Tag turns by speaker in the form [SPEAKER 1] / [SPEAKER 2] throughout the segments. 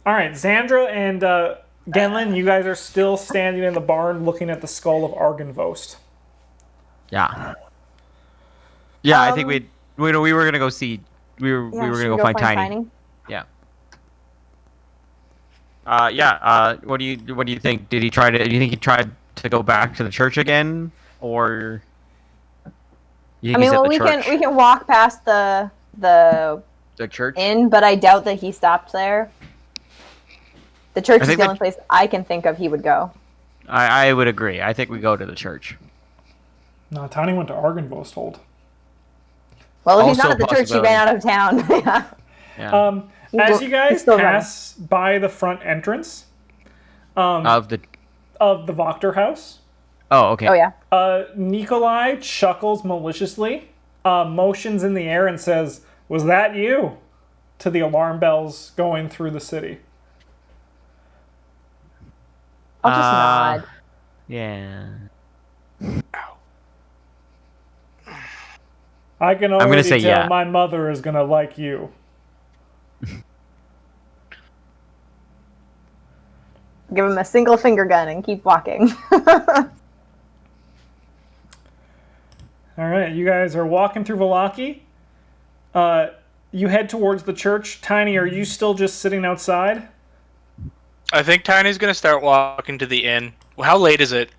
[SPEAKER 1] All right, Xandra and Genlin, you guys are still standing in the barn looking at the skull of Argenvost.
[SPEAKER 2] Yeah. Yeah, I think
[SPEAKER 3] Um,
[SPEAKER 2] we were gonna go see we
[SPEAKER 3] yeah,
[SPEAKER 2] were
[SPEAKER 3] should
[SPEAKER 2] gonna
[SPEAKER 3] we
[SPEAKER 2] go
[SPEAKER 3] go
[SPEAKER 2] find
[SPEAKER 3] find
[SPEAKER 2] Tiny.
[SPEAKER 3] Tiny?
[SPEAKER 2] Yeah. Yeah. What do you think? Do you think he tried to go back to the church again, or you
[SPEAKER 3] I
[SPEAKER 2] think
[SPEAKER 3] mean,
[SPEAKER 2] he's at
[SPEAKER 3] well,
[SPEAKER 2] the
[SPEAKER 3] we
[SPEAKER 2] church?
[SPEAKER 3] can walk past the
[SPEAKER 2] The church?
[SPEAKER 3] inn, but I doubt that he stopped there. The church
[SPEAKER 2] I
[SPEAKER 3] is
[SPEAKER 2] think
[SPEAKER 3] the only
[SPEAKER 2] that
[SPEAKER 3] place I can think of he would go.
[SPEAKER 2] I would agree. I think we go to the church.
[SPEAKER 1] No, Tiny went to Argenvost hold.
[SPEAKER 3] Well, if he's not
[SPEAKER 2] Also a
[SPEAKER 3] at the church, he ran
[SPEAKER 2] possibility.
[SPEAKER 3] out of town. Yeah.
[SPEAKER 2] Yeah.
[SPEAKER 1] As you
[SPEAKER 3] He's
[SPEAKER 1] guys
[SPEAKER 3] still running.
[SPEAKER 1] pass by the front entrance
[SPEAKER 2] Of the
[SPEAKER 1] of the Wachter house,
[SPEAKER 2] Oh, okay.
[SPEAKER 3] Oh yeah.
[SPEAKER 1] Nikolai chuckles maliciously, motions in the air, and says, "Was that you?" to the alarm bells going through the city.
[SPEAKER 3] I'll just
[SPEAKER 2] Uh
[SPEAKER 3] nod.
[SPEAKER 2] yeah.
[SPEAKER 1] I can
[SPEAKER 2] I'm gonna
[SPEAKER 1] already
[SPEAKER 2] say
[SPEAKER 1] tell
[SPEAKER 2] yeah.
[SPEAKER 1] my mother is gonna like you.
[SPEAKER 3] Give him a single finger gun and keep walking.
[SPEAKER 1] All right, you guys are walking through Valaki. You head towards the church. Tiny, are you still just sitting outside?
[SPEAKER 4] I think Tiny's gonna start walking to the inn. Well, how late is it?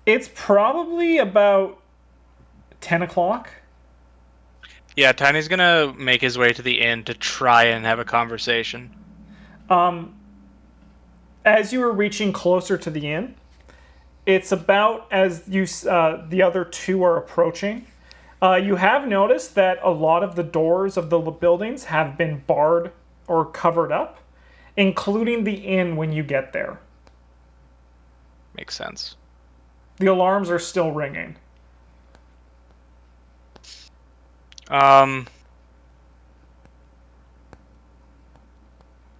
[SPEAKER 1] It's probably about 10 o'clock.
[SPEAKER 4] Yeah, Tiny's gonna make his way to the inn to try and have a conversation.
[SPEAKER 1] As you are reaching closer to the inn, it's about as the other two are approaching. You have noticed that a lot of the doors of the buildings have been barred or covered up, including the inn when you get there.
[SPEAKER 4] Makes sense.
[SPEAKER 1] The alarms are still ringing.
[SPEAKER 4] Um,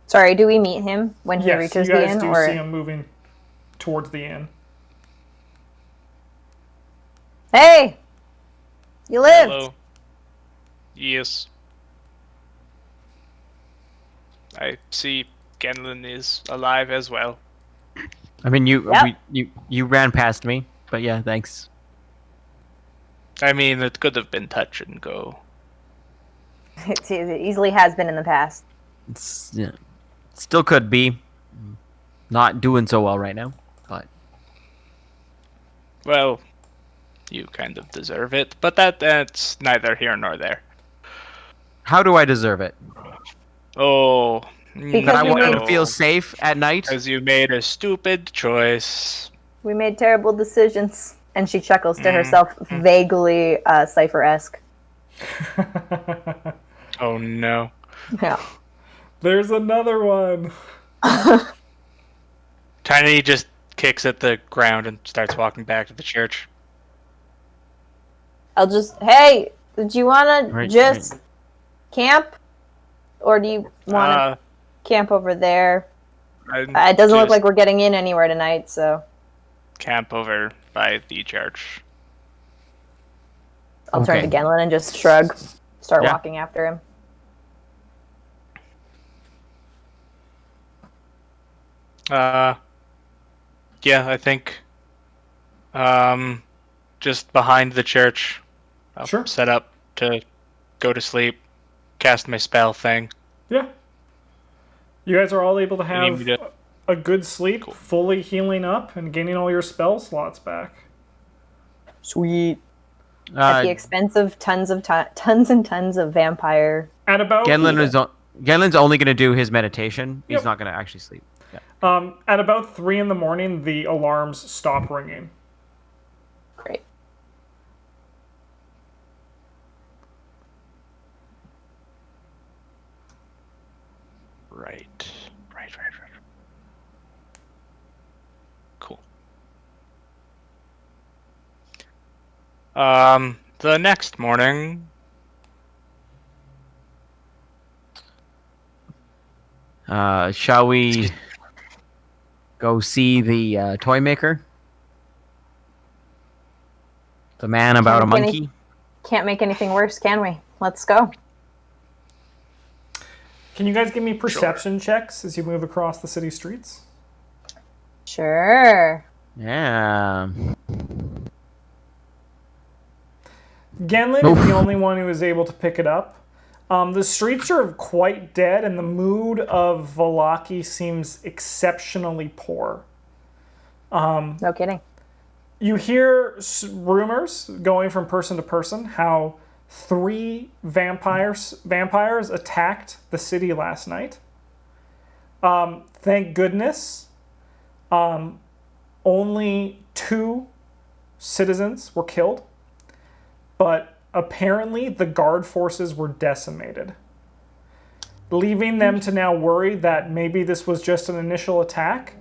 [SPEAKER 3] Sorry, do we meet him when he
[SPEAKER 1] Yes,
[SPEAKER 3] reaches
[SPEAKER 1] you
[SPEAKER 3] the
[SPEAKER 1] guys
[SPEAKER 3] inn,
[SPEAKER 1] do
[SPEAKER 3] or
[SPEAKER 1] see him moving towards the inn.
[SPEAKER 3] hey, you lived?
[SPEAKER 4] hello. Yes. I see Genlin is alive as well.
[SPEAKER 2] I mean
[SPEAKER 3] Yep.
[SPEAKER 2] you ran past me, but yeah, thanks.
[SPEAKER 4] I mean, it could have been touch and go.
[SPEAKER 3] It easily has been in the past.
[SPEAKER 2] It's yeah. Still could be. Not doing so well right now. But
[SPEAKER 4] Well, you kind of deserve it, but that's neither here nor there.
[SPEAKER 2] how do I deserve it?
[SPEAKER 4] Oh,
[SPEAKER 3] Because
[SPEAKER 2] That I
[SPEAKER 3] we
[SPEAKER 2] want you
[SPEAKER 3] made-
[SPEAKER 2] to feel safe at night?
[SPEAKER 4] because you made a stupid choice.
[SPEAKER 3] We made terrible decisions. And she chuckles to herself, vaguely Cypher-esque.
[SPEAKER 4] Oh no.
[SPEAKER 3] Yeah.
[SPEAKER 1] There's another one.
[SPEAKER 4] Tiny just kicks at the ground and starts walking back to the church.
[SPEAKER 3] I'll just, hey, did you want to
[SPEAKER 2] Right,
[SPEAKER 3] just camp? Or do you want to
[SPEAKER 4] Uh,
[SPEAKER 3] camp over there?
[SPEAKER 4] I'm
[SPEAKER 3] It doesn't look
[SPEAKER 4] just
[SPEAKER 3] like we're getting in anywhere tonight, so
[SPEAKER 4] camp over by the church.
[SPEAKER 3] I'll turn to
[SPEAKER 2] Okay.
[SPEAKER 3] Genlin and just shrug. Start
[SPEAKER 2] Yeah.
[SPEAKER 3] walking after him.
[SPEAKER 4] Yeah, I think, just behind the church. I'll
[SPEAKER 1] Sure.
[SPEAKER 4] set up to go to sleep, cast my spell thing.
[SPEAKER 1] Yeah. You guys are all able to
[SPEAKER 4] You need
[SPEAKER 1] have
[SPEAKER 4] me to-
[SPEAKER 1] a good sleep,
[SPEAKER 4] Cool.
[SPEAKER 1] fully healing up and gaining all your spell slots back.
[SPEAKER 3] Sweet. At the
[SPEAKER 2] Uh,
[SPEAKER 3] expense of tons and tons of vampire.
[SPEAKER 1] At about
[SPEAKER 2] Genlin's only going to do his meditation. He's
[SPEAKER 1] Yep.
[SPEAKER 2] not going to actually sleep. Yeah.
[SPEAKER 1] at about 3 in the morning, the alarms stop ringing.
[SPEAKER 3] Great.
[SPEAKER 4] Right. Cool. The next morning,
[SPEAKER 2] Shall we go see the toy maker? The man about a
[SPEAKER 3] Can't
[SPEAKER 2] monkey?
[SPEAKER 3] Can't make anything worse, can we? Let's go.
[SPEAKER 1] Can you guys give me perception checks as you move across the city streets?
[SPEAKER 3] Sure.
[SPEAKER 2] Yeah.
[SPEAKER 1] Genlin is the only one who is able to pick it up. The streets are quite dead, and the mood of Vallaki seems exceptionally poor.
[SPEAKER 3] No kidding.
[SPEAKER 1] You hear rumors going from person to person how 3 vampires attacked the city last night. Thank goodness, only 2 citizens were killed, but apparently the guard forces were decimated, leaving them to now worry that maybe this was just an initial attack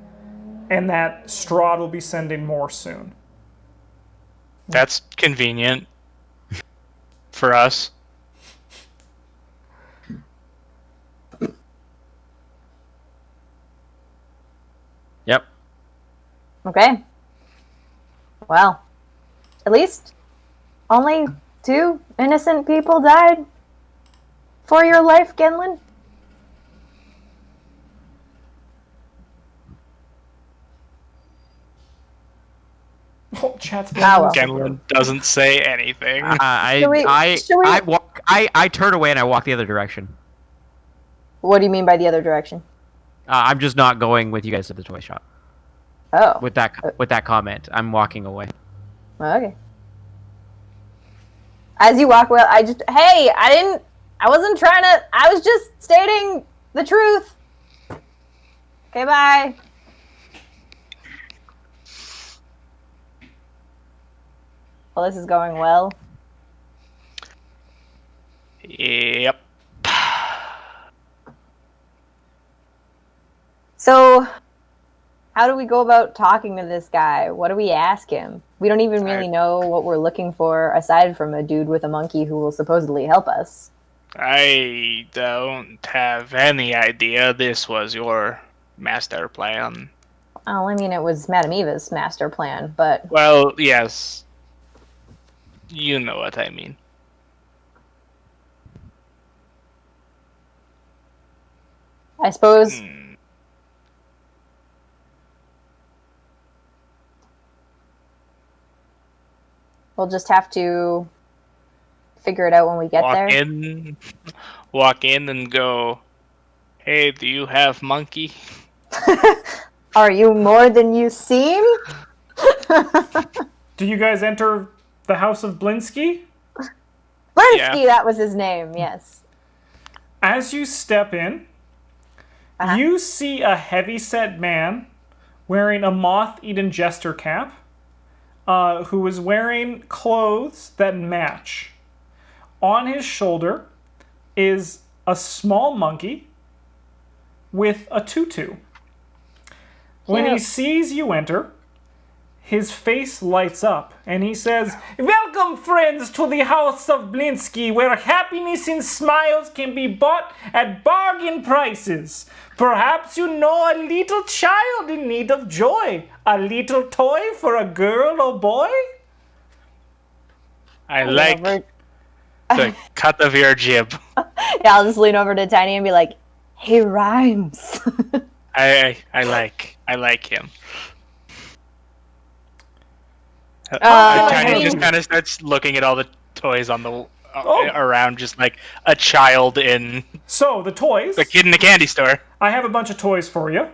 [SPEAKER 1] and that Strahd will be sending more soon.
[SPEAKER 4] That's convenient for us.
[SPEAKER 2] Yep.
[SPEAKER 3] Okay. Well, at least only 2 innocent people died for your life, Genlin.
[SPEAKER 1] Oh, chat's
[SPEAKER 3] well.
[SPEAKER 4] Genlin doesn't say anything.
[SPEAKER 2] I turn away and I walk the other direction.
[SPEAKER 3] What do you mean by the other direction?
[SPEAKER 2] I'm just not going with you guys to the toy shop.
[SPEAKER 3] Oh.
[SPEAKER 2] With that comment, I'm walking away.
[SPEAKER 3] Okay. As you walk away, I wasn't trying to, I was just stating the truth. Okay, bye. Well, this is going well.
[SPEAKER 4] Yep.
[SPEAKER 3] So, how do we go about talking to this guy? What do we ask him? We don't even really know what we're looking for, aside from a dude with a monkey who will supposedly help us.
[SPEAKER 4] I don't have any idea this was your master plan.
[SPEAKER 3] Oh, I mean, it was Madame Eva's master plan, but...
[SPEAKER 4] Well, yes. You know what I mean.
[SPEAKER 3] I suppose... We'll just have to figure it out when we get there.
[SPEAKER 4] Walk in and go, hey, do you have monkey?
[SPEAKER 3] Are you more than you seem?
[SPEAKER 1] Do you guys enter the house of Blinsky?
[SPEAKER 3] Blinsky,
[SPEAKER 4] Yeah.
[SPEAKER 3] that was his name, yes.
[SPEAKER 1] As you step in, you see a heavy-set man wearing a moth-eaten jester cap, who is wearing clothes that match. On his shoulder is a small monkey with a tutu. When he sees you enter, his face lights up, and he says, "Welcome, friends, to the house of Blinsky, where happiness and smiles can be bought at bargain prices. Perhaps you know a little child in need of joy, a little toy for a girl or boy?"
[SPEAKER 4] I like the cut of your jib.
[SPEAKER 3] Yeah, I'll just lean over to Tiny and be like, "He rhymes."
[SPEAKER 4] I like him. Tiny just kind of starts looking at all the toys on the around, just like a child in.
[SPEAKER 1] So, the toys.
[SPEAKER 4] A kid in a candy store.
[SPEAKER 1] I have a bunch of toys for you.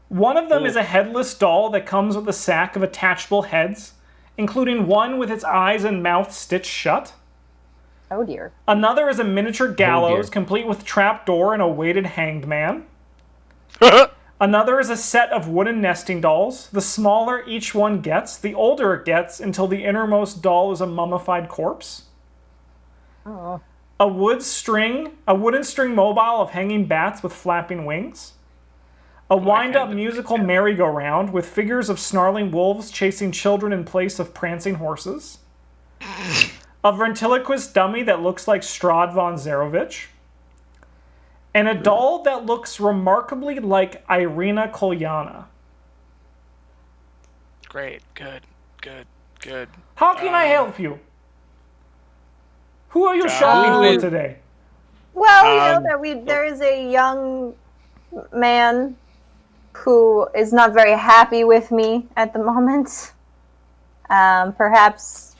[SPEAKER 1] One of them is a headless doll that comes with a sack of attachable heads, including one with its eyes and mouth stitched shut.
[SPEAKER 3] Oh dear.
[SPEAKER 1] Another is a miniature gallows, complete with trapdoor and a weighted hanged man. Another is a set of wooden nesting dolls. The smaller each one gets, the older it gets, until the innermost doll is a mummified corpse.
[SPEAKER 3] Oh.
[SPEAKER 1] A wooden string mobile of hanging bats with flapping wings. A wind-up musical merry-go-round with figures of snarling wolves chasing children in place of prancing horses. A ventriloquist dummy that looks like Strahd von Zarovich. And a doll that looks remarkably like Irina Kolyana.
[SPEAKER 4] Great, good.
[SPEAKER 1] How can I help you? Who are you shopping for today?
[SPEAKER 3] Well, there is a young man who is not very happy with me at the moment. Perhaps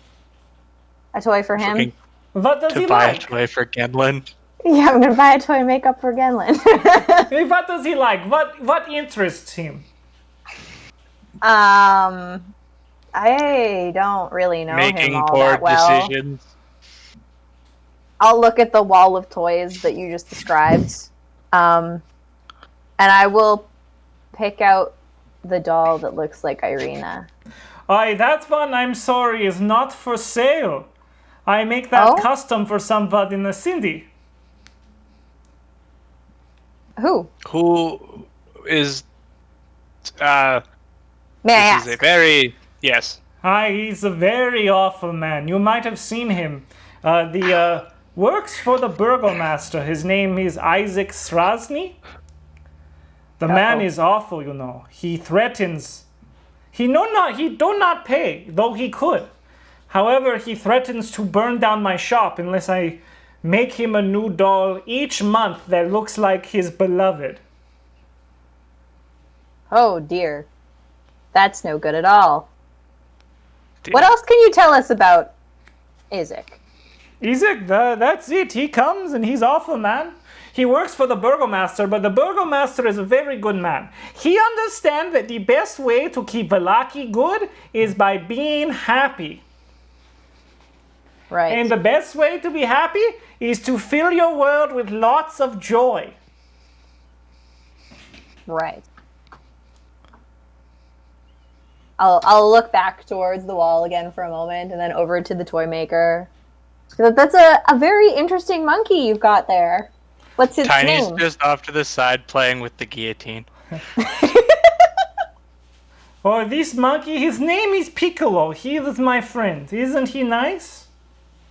[SPEAKER 3] a toy for him.
[SPEAKER 4] Looking
[SPEAKER 1] What does
[SPEAKER 4] to
[SPEAKER 1] he
[SPEAKER 4] buy
[SPEAKER 1] like?
[SPEAKER 4] a toy for Genlin.
[SPEAKER 3] Yeah, I'm gonna buy a toy makeup for Genlin.
[SPEAKER 1] What does he like? What interests him?
[SPEAKER 3] I don't really know
[SPEAKER 4] Making
[SPEAKER 3] him all
[SPEAKER 4] poor
[SPEAKER 3] that well.
[SPEAKER 4] decisions.
[SPEAKER 3] I'll look at the wall of toys that you just described, and I will pick out the doll that looks like Irina.
[SPEAKER 1] Aye, that one, I'm sorry, is not for sale. I make that
[SPEAKER 3] Oh?
[SPEAKER 1] custom for somebody in the city.
[SPEAKER 3] Who?
[SPEAKER 4] Who is
[SPEAKER 3] May I
[SPEAKER 4] this is a
[SPEAKER 3] ask?
[SPEAKER 4] very yes.
[SPEAKER 1] Aye, he's a very awful man. You might have seen him. Works for the burgomaster. His name is Isaac Strasny. The man is awful, you know. He threatens. He do not pay, though he could. However, he threatens to burn down my shop unless I make him a new doll each month that looks like his beloved.
[SPEAKER 3] Oh dear, that's no good at all. What else can you tell us about Isaac?
[SPEAKER 1] Isaac, that's it. He comes and he's awful, man. He works for the burgomaster, but the burgomaster is a very good man. He understands that the best way to keep Velaki good is by being happy.
[SPEAKER 3] Right.
[SPEAKER 1] And the best way to be happy is to fill your world with lots of joy.
[SPEAKER 3] Right. I'll look back towards the wall again for a moment, and then over to the toy maker. That's a very interesting monkey you've got there. What's its
[SPEAKER 4] Tiny's
[SPEAKER 3] name?
[SPEAKER 4] just off to the side playing with the guillotine.
[SPEAKER 1] Oh, this monkey, his name is Piccolo. He is my friend. Isn't he nice?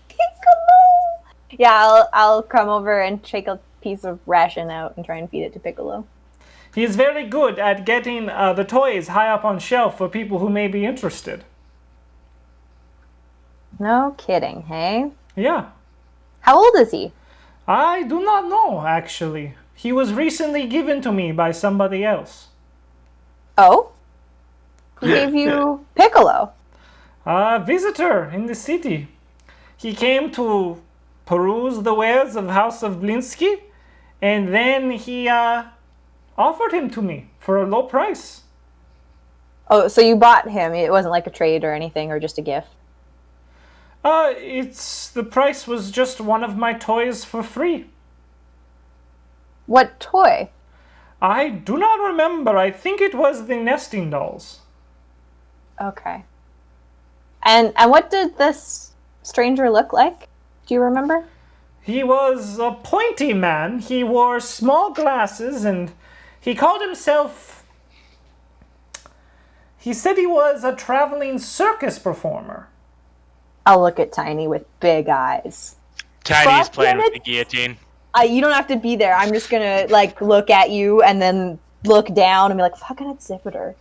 [SPEAKER 3] Piccolo. Yeah, I'll come over and shake a piece of ration out and try and feed it to Piccolo.
[SPEAKER 1] He is very good at getting the toys high up on shelf for people who may be interested.
[SPEAKER 3] No kidding, hey?
[SPEAKER 1] Yeah.
[SPEAKER 3] How old is he?
[SPEAKER 1] I do not know, actually. He was recently given to me by somebody else.
[SPEAKER 3] Oh? He gave you Piccolo.
[SPEAKER 1] A visitor in the city. He came to peruse the wares of House of Blinsky, and then he offered him to me for a low price.
[SPEAKER 3] Oh, so you bought him. It wasn't like a trade or anything, or just a gift.
[SPEAKER 1] The price was just one of my toys for free.
[SPEAKER 3] What toy?
[SPEAKER 1] I do not remember. I think it was the nesting dolls.
[SPEAKER 3] Okay. And what did this stranger look like? Do you remember?
[SPEAKER 1] He was a pointy man. He wore small glasses and he called himself... He said he was a traveling circus performer.
[SPEAKER 3] I'll look at Tiny with big eyes.
[SPEAKER 4] Tiny's
[SPEAKER 3] Fuck
[SPEAKER 4] playing
[SPEAKER 3] it.
[SPEAKER 4] with the guillotine.
[SPEAKER 3] You don't have to be there. I'm just gonna look at you and then look down and be like, "Fucking Zipiter."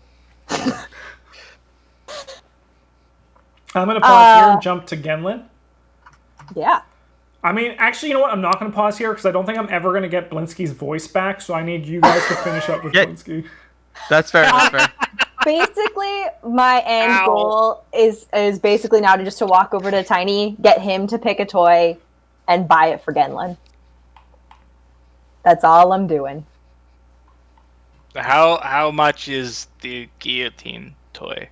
[SPEAKER 1] I'm going to pause here and jump to Genlin.
[SPEAKER 3] Yeah.
[SPEAKER 1] I mean, actually, you know what? I'm not going to pause here because I don't think I'm ever going to get Blinsky's voice back, so I need you guys to finish up with
[SPEAKER 2] Yeah.
[SPEAKER 1] Blinsky.
[SPEAKER 2] That's fair. That's fair.
[SPEAKER 3] Basically, my end
[SPEAKER 4] Ow.
[SPEAKER 3] goal is basically now to walk over to Tiny, get him to pick a toy, and buy it for Genlin. That's all I'm doing.
[SPEAKER 4] How much is the guillotine toy?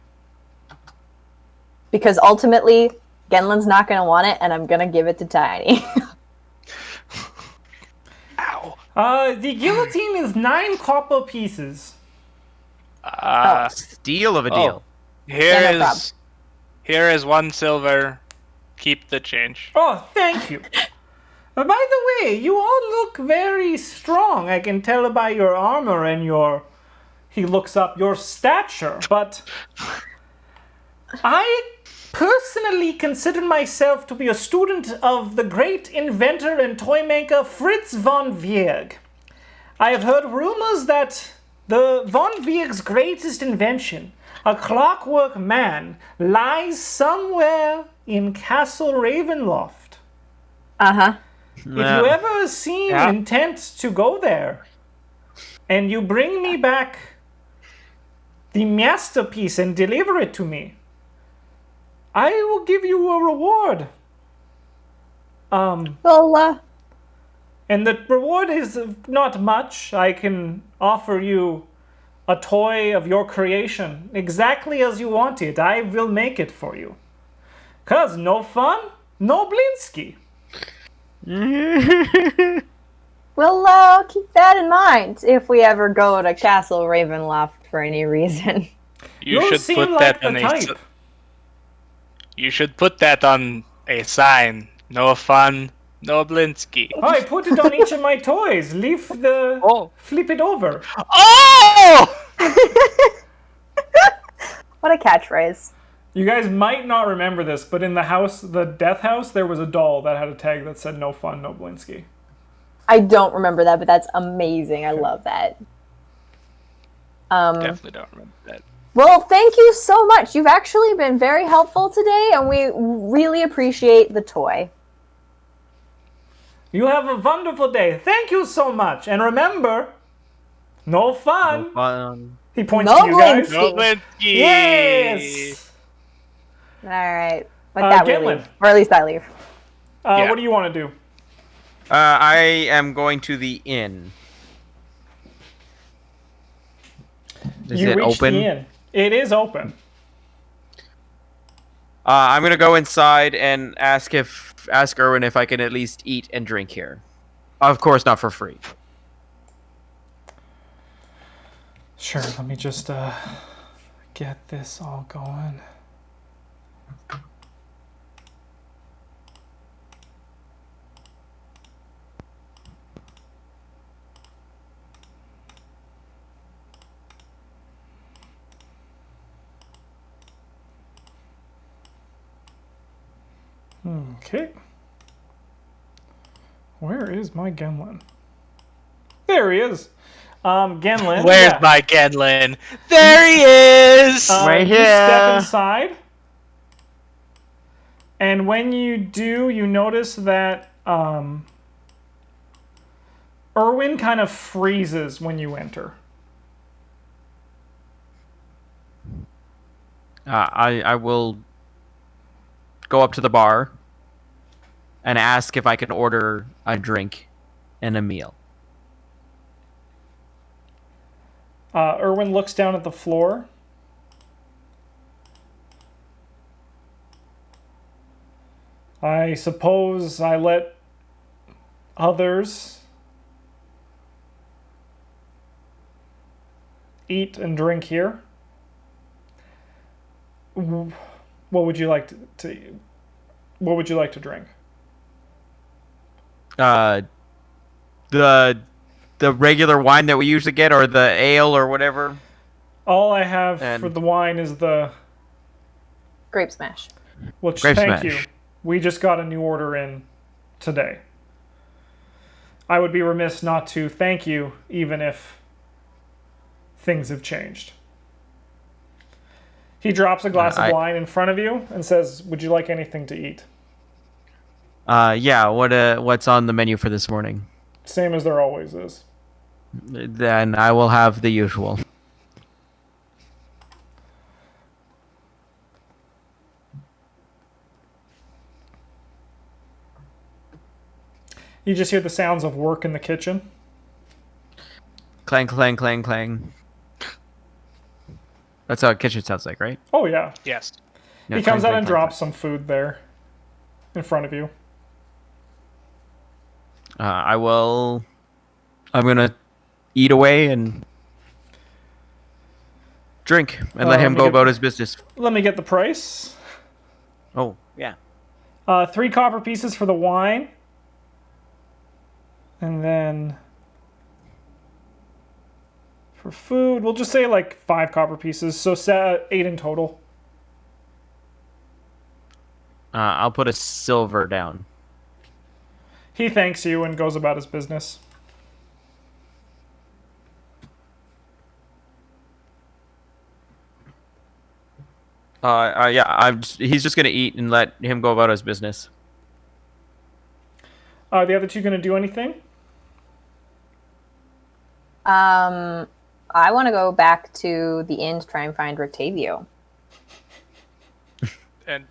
[SPEAKER 3] Because ultimately, Genlin's not going to want it, and I'm going to give it to Tiny.
[SPEAKER 4] Ow.
[SPEAKER 1] The guillotine is 9 copper pieces.
[SPEAKER 2] Steal of a deal.
[SPEAKER 3] Yeah, no
[SPEAKER 4] Here is 1 silver. Keep the change.
[SPEAKER 1] Oh, thank you. By the way, you all look very strong. I can tell by your armor and your... He looks up your stature, but... I personally consider myself to be a student of the great inventor and toy maker Fritz von Wieg. I have heard rumors that the von Wieg's greatest invention, a clockwork man, lies somewhere in Castle Ravenloft.
[SPEAKER 3] Uh-huh.
[SPEAKER 1] If you ever seem
[SPEAKER 2] Yeah.
[SPEAKER 1] intent to go there, and you bring me back the masterpiece and deliver it to me, I will give you a reward.
[SPEAKER 3] Well,
[SPEAKER 1] And the reward is not much. I can offer you a toy of your creation, exactly as you want it. I will make it for you. 'Cause no fun, no Blinsky.
[SPEAKER 3] we'll keep that in mind if we ever go to Castle Ravenloft for any reason.
[SPEAKER 4] You
[SPEAKER 1] You
[SPEAKER 4] should
[SPEAKER 1] seem
[SPEAKER 4] put
[SPEAKER 1] like
[SPEAKER 4] that on
[SPEAKER 1] the
[SPEAKER 4] a.
[SPEAKER 1] type.
[SPEAKER 4] You should put that on a sign. No fun, no Blinsky.
[SPEAKER 1] I put it on each of my toys.
[SPEAKER 4] Oh.
[SPEAKER 1] Flip it over.
[SPEAKER 4] Oh!
[SPEAKER 3] What a catchphrase.
[SPEAKER 1] You guys might not remember this, but in the death house, there was a doll that had a tag that said "No fun, no Blinsky."
[SPEAKER 3] I don't remember that, but that's amazing. I love that.
[SPEAKER 4] Definitely don't remember that.
[SPEAKER 3] Well, thank you so much. You've actually been very helpful today, and we really appreciate the toy.
[SPEAKER 1] You have a wonderful day. Thank you so much. And remember, no fun. He points
[SPEAKER 3] No
[SPEAKER 1] to you guys.
[SPEAKER 3] Blinsky.
[SPEAKER 4] No Blinsky!
[SPEAKER 1] Yes.
[SPEAKER 3] All right. With that, we
[SPEAKER 1] Gimlin.
[SPEAKER 3] leave. Or at least I leave.
[SPEAKER 4] Yeah.
[SPEAKER 1] What do you want to do?
[SPEAKER 2] I am going to the inn. Is
[SPEAKER 1] You
[SPEAKER 2] it
[SPEAKER 1] reach
[SPEAKER 2] open?
[SPEAKER 1] the inn. It is open.
[SPEAKER 2] I'm gonna go inside and ask Erwin if I can at least eat and drink here. Of course, not for free.
[SPEAKER 1] Sure, let me just get this all going. Okay. Where is my Genlin? There he is. Genlin.
[SPEAKER 4] Where's
[SPEAKER 1] yeah.
[SPEAKER 4] my Genlin? There he is!
[SPEAKER 2] Right
[SPEAKER 1] You
[SPEAKER 2] here.
[SPEAKER 1] step inside. And when you do, you notice that Erwin kind of freezes when you enter.
[SPEAKER 2] I will go up to the bar and ask if I can order a drink and a meal.
[SPEAKER 1] Erwin looks down at the floor. I suppose I let others eat and drink here. What would you like to what would you like to drink?
[SPEAKER 2] The regular wine that we usually get, or the ale, or whatever.
[SPEAKER 1] All I have
[SPEAKER 2] And-
[SPEAKER 1] for the wine is the
[SPEAKER 3] Grape smash.
[SPEAKER 1] which
[SPEAKER 2] Grape
[SPEAKER 1] thank
[SPEAKER 2] smash.
[SPEAKER 1] you. We just got a new order in today. I would be remiss not to thank you, even if things have changed. He drops a glass of wine in front of you and says, "Would you like anything to eat?"
[SPEAKER 2] Yeah. What's on the menu for this morning?
[SPEAKER 1] Same as there always is.
[SPEAKER 2] Then I will have the usual.
[SPEAKER 1] You just hear the sounds of work in the kitchen.
[SPEAKER 2] Clang, clang, clang, clang. That's how a kitchen sounds like, right?
[SPEAKER 1] Oh yeah.
[SPEAKER 4] Yes.
[SPEAKER 2] No,
[SPEAKER 1] He comes
[SPEAKER 2] clang,
[SPEAKER 1] out and
[SPEAKER 2] clang,
[SPEAKER 1] drops some food there in front of you.
[SPEAKER 2] I'm gonna eat away and drink and let
[SPEAKER 1] let
[SPEAKER 2] him
[SPEAKER 1] me
[SPEAKER 2] go
[SPEAKER 1] get-
[SPEAKER 2] about his business.
[SPEAKER 1] Let me get the price.
[SPEAKER 2] Oh, yeah.
[SPEAKER 1] 3 copper pieces for the wine. And then for food, we'll just say like 5 copper pieces. So 8 in total.
[SPEAKER 2] I'll put a silver down.
[SPEAKER 1] He thanks you and goes about his business.
[SPEAKER 2] Yeah. He's just gonna eat and let him go about his business.
[SPEAKER 1] Are the other two going to do anything?
[SPEAKER 3] I want to go back to the inn to try and find Rictavio.
[SPEAKER 4] And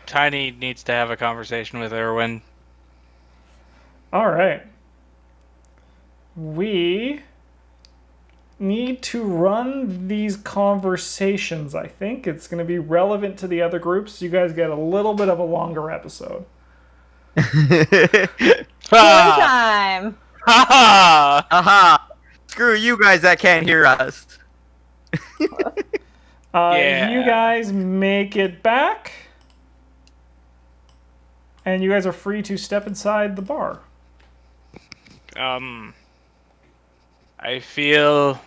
[SPEAKER 4] Tiny needs to have a conversation with Erwin.
[SPEAKER 1] All right. We need to run these conversations, I think. It's going to be relevant to the other groups, so you guys get a little bit of a longer episode.
[SPEAKER 3] Game
[SPEAKER 4] Ah!
[SPEAKER 3] time!
[SPEAKER 4] Ha ha!
[SPEAKER 2] Aha! Screw you guys that can't hear us.
[SPEAKER 4] Yeah.
[SPEAKER 1] You guys make it back, and you guys are free to step inside the bar.
[SPEAKER 4] I feel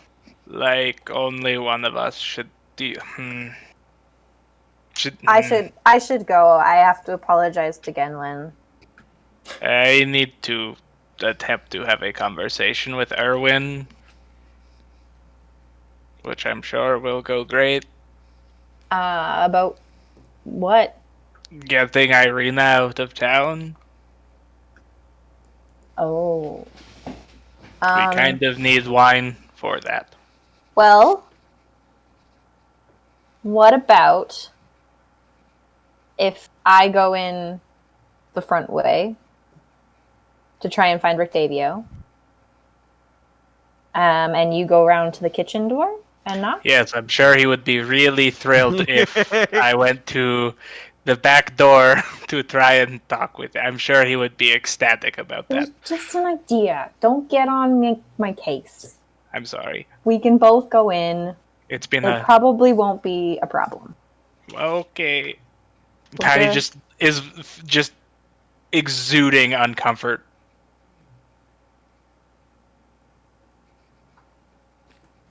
[SPEAKER 4] like only one of us should do.
[SPEAKER 3] I should go. I have to apologize to Genlin.
[SPEAKER 4] I need to attempt to have a conversation with Erwin, which I'm sure will go great.
[SPEAKER 3] About what?
[SPEAKER 4] Getting Irina out of town.
[SPEAKER 3] Oh.
[SPEAKER 4] We kind of need wine for that.
[SPEAKER 3] Well, what about if I go in the front way to try and find Rictavio, and you go around to the kitchen door and knock?
[SPEAKER 4] Yes, I'm sure he would be really thrilled if I went to the back door to try and talk with him. I'm sure he would be ecstatic about
[SPEAKER 3] It
[SPEAKER 4] that.
[SPEAKER 3] was just an idea. Don't get on my case.
[SPEAKER 4] I'm sorry.
[SPEAKER 3] We can both go in.
[SPEAKER 4] It's been
[SPEAKER 3] It probably won't be a problem.
[SPEAKER 4] okay.
[SPEAKER 3] We'll
[SPEAKER 4] Tiny just is just exuding uncomfort.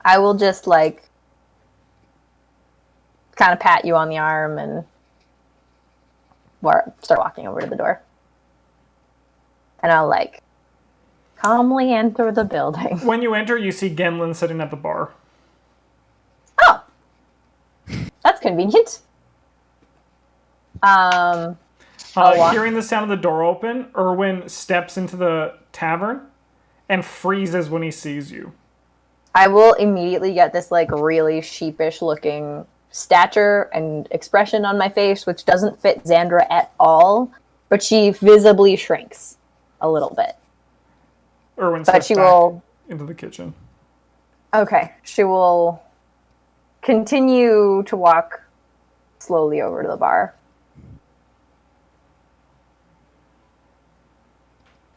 [SPEAKER 3] I will just kind of pat you on the arm and start walking over to the door. And I'll calmly enter the building.
[SPEAKER 1] When you enter, you see Genlin sitting at the bar.
[SPEAKER 3] Oh, that's convenient.
[SPEAKER 1] Hearing the sound of the door open, Erwin steps into the tavern and freezes when he sees you.
[SPEAKER 3] I will immediately get this really sheepish looking stature and expression on my face, which doesn't fit Xandra at all, but she visibly shrinks a little bit.
[SPEAKER 1] Erwin steps back into the kitchen.
[SPEAKER 3] Okay, she will continue to walk slowly over to the bar.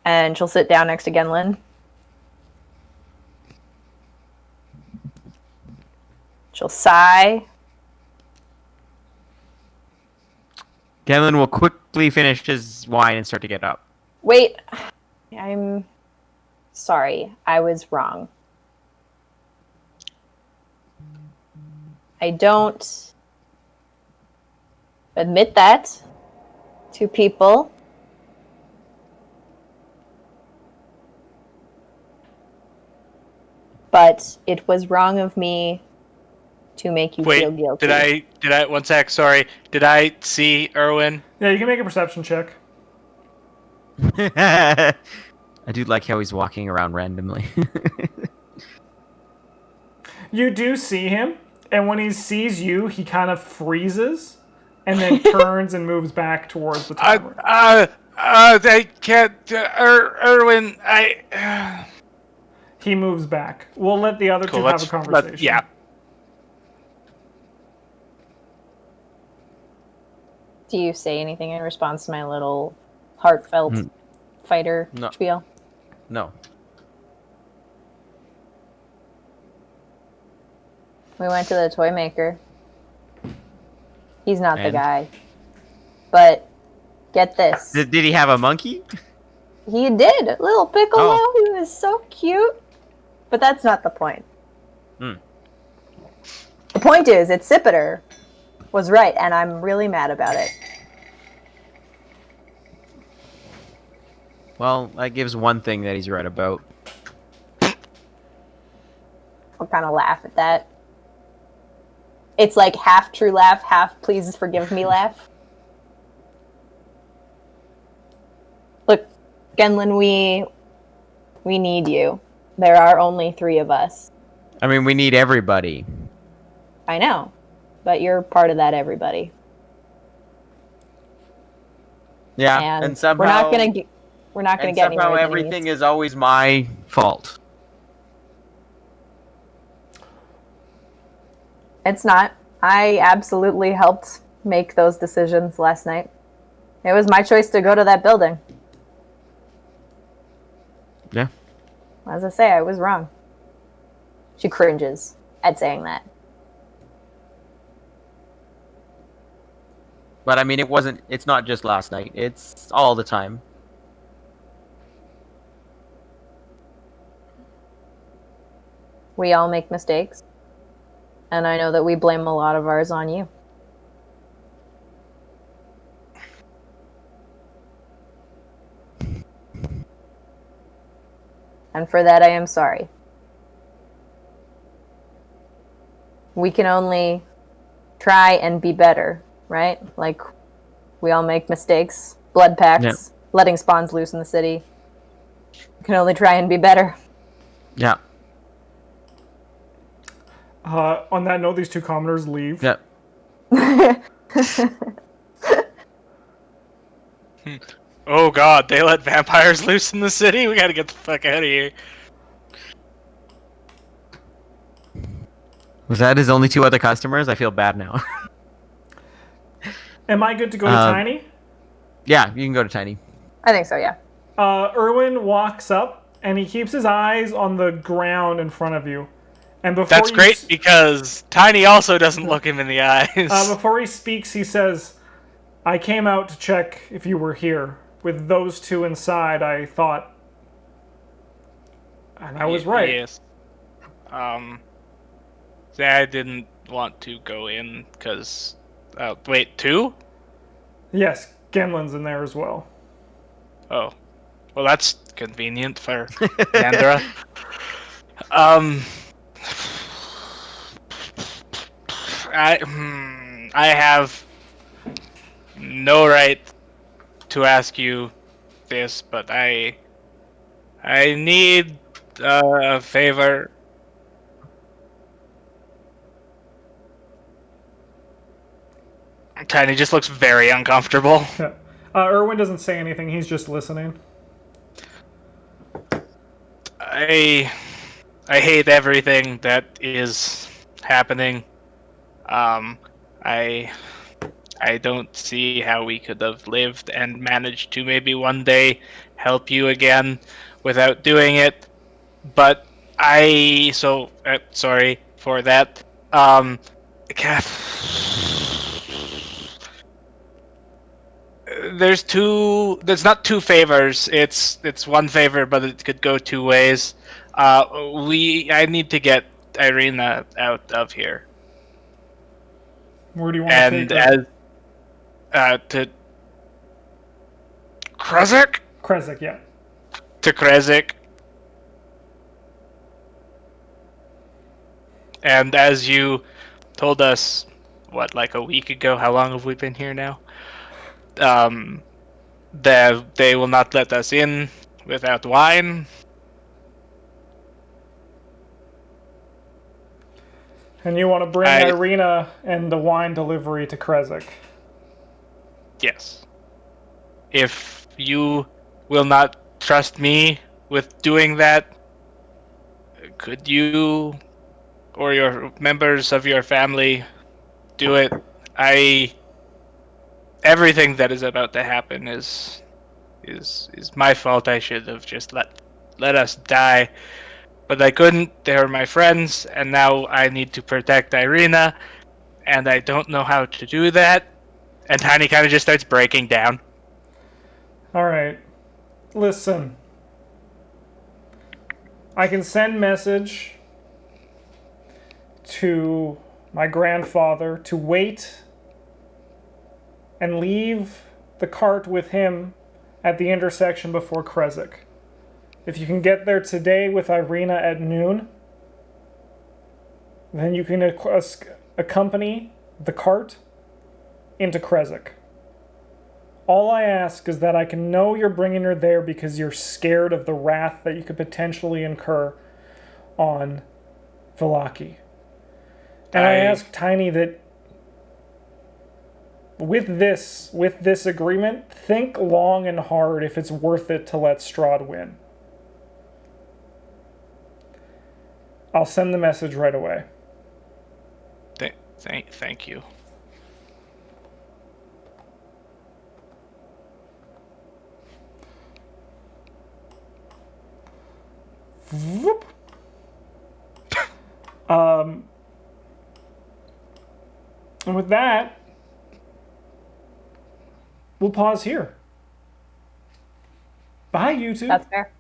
[SPEAKER 3] And she'll sit down next to Genlin. She'll sigh.
[SPEAKER 2] Genlin will quickly finish his wine and start to get up.
[SPEAKER 3] Wait, I'm sorry. I was wrong. I don't admit that to people. But it was wrong of me to make you feel guilty.
[SPEAKER 4] Did I, one sec, sorry. Did I see Erwin?
[SPEAKER 1] Yeah, you can make a perception check.
[SPEAKER 2] I do like how he's walking around randomly.
[SPEAKER 1] You do see him, and when he sees you, he kind of freezes, and then turns and moves back towards the tavern.
[SPEAKER 4] I can't, Erwin,
[SPEAKER 1] He moves back. We'll let the other two have a conversation.
[SPEAKER 4] Yeah.
[SPEAKER 3] Do you say anything in response to my little heartfelt fighter spiel?
[SPEAKER 2] No.
[SPEAKER 3] We went to the toy maker. He's not the guy. But get this.
[SPEAKER 2] Did he have a monkey?
[SPEAKER 3] He did. Little Piccolo.
[SPEAKER 2] Oh.
[SPEAKER 3] He was so cute. But that's not the point. The point is, Accipiter was right, and I'm really mad about it.
[SPEAKER 2] Well, that gives one thing that he's right about.
[SPEAKER 3] I'll kind of laugh at that. It's half true laugh, half please forgive me laugh. Look, Genlin, we need you. There are only 3 of us.
[SPEAKER 2] I mean, we need everybody.
[SPEAKER 3] I know, but you're part of that everybody.
[SPEAKER 2] Yeah,
[SPEAKER 3] And
[SPEAKER 2] somehow
[SPEAKER 3] we're not gonna get anywhere
[SPEAKER 2] somehow
[SPEAKER 3] with
[SPEAKER 2] everything
[SPEAKER 3] enemies.
[SPEAKER 2] is always my fault.
[SPEAKER 3] It's not. I absolutely helped make those decisions last night. It was my choice to go to that building.
[SPEAKER 2] Yeah.
[SPEAKER 3] As I say, I was wrong. She cringes at saying that.
[SPEAKER 2] But I mean, it's not just last night. It's all the time.
[SPEAKER 3] We all make mistakes. And I know that we blame a lot of ours on you. And for that, I am sorry. We can only try and be better, right? Like, we all make mistakes, blood pacts, letting spawns loose in the city. We can only try and be better.
[SPEAKER 2] Yeah.
[SPEAKER 1] On that note, these 2 commoners leave.
[SPEAKER 2] Yeah.
[SPEAKER 4] Oh god, they let vampires loose in the city? We gotta get the fuck out of here.
[SPEAKER 2] Was that his only 2 other customers? I feel bad now.
[SPEAKER 1] Am I good to go to Tiny?
[SPEAKER 2] Yeah, you can go to Tiny.
[SPEAKER 3] I think so, yeah.
[SPEAKER 1] Erwin walks up and he keeps his eyes on the ground in front of you. And before
[SPEAKER 4] That's great because Tiny also doesn't look him in the eyes.
[SPEAKER 1] before he speaks, he says, "I came out to check if you were here. With those 2 inside, I thought, and I was right."
[SPEAKER 4] Yes. I didn't want to go in because. Wait, 2?
[SPEAKER 1] Yes, Genlin's in there as well.
[SPEAKER 4] Oh. Well, that's convenient for Sandra. I have no right to ask you this, but I need a favor. Tiny just looks very uncomfortable.
[SPEAKER 1] Yeah. Erwin doesn't say anything. He's just listening.
[SPEAKER 4] I hate everything that is happening. I don't see how we could have lived and managed to maybe one day help you again without doing it. But sorry for that. There's not 2 favors. It's 1 favor, but it could go 2 ways. I need to get Irina out of here.
[SPEAKER 1] Where do you want to take her?
[SPEAKER 4] To Krezik?
[SPEAKER 1] Krezik, yeah.
[SPEAKER 4] To Krezik. And as you told us, like a week ago, how long have we been here now? That they will not let us in without wine.
[SPEAKER 1] And you want to bring Irina and the wine delivery to Krezik.
[SPEAKER 4] Yes. If you will not trust me with doing that, could you or your members of your family do it? Everything that is about to happen is my fault. I should have just let us die. But I couldn't. They were my friends, and now I need to protect Irina, and I don't know how to do that. And Tiny kind of just starts breaking down.
[SPEAKER 1] All right. Listen. I can send message to my grandfather to wait and leave the cart with him at the intersection before Krezik. If you can get there today with Irina at noon, then you can accompany the cart into Krezik. All I ask is that I can know you're bringing her there because you're scared of the wrath that you could potentially incur on Velaki. And I ask Tiny that with this agreement, think long and hard if it's worth it to let Strahd win. I'll send the message right away.
[SPEAKER 4] Thank you.
[SPEAKER 1] Whoop. And with that, we'll pause here. Bye, YouTube.
[SPEAKER 3] That's fair.